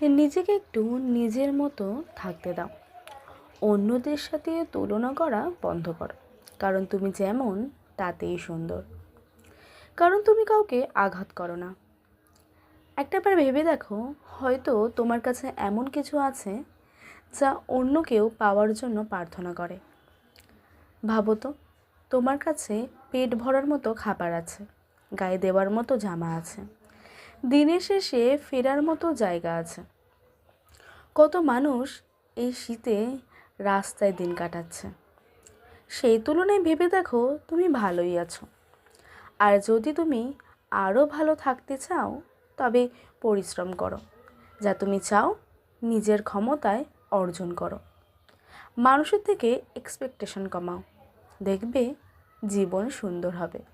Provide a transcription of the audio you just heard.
নিজেকে একটু নিজের মতো থাকতে দাও। অন্যদের সাথে তুলনা করা বন্ধ করো, কারণ তুমি যেমন তাতেই সুন্দর। কারণ তুমি কাউকে আঘাত করো না। একটাবার ভেবে দেখো, হয়তো তোমার কাছে এমন কিছু আছে যা অন্য কেউ পাওয়ার জন্য প্রার্থনা করে। ভাবো তো, তোমার কাছে পেট ভরার মতো খাবার আছে, গায়ে দেওয়ার মতো জামা আছে, দিনের শেষে ফেরার মতো জায়গা আছে। কত মানুষ এই শীতে রাস্তায় দিন কাটাচ্ছে। সেই তুলনায় ভেবে দেখো, তুমি ভালোই আছো। আর যদি তুমি আরও ভালো থাকতে চাও, তবে পরিশ্রম করো। যা তুমি চাও নিজের ক্ষমতায় অর্জন করো। মানুষের থেকে এক্সপেকটেশন কমাও, দেখবে জীবন সুন্দর হবে।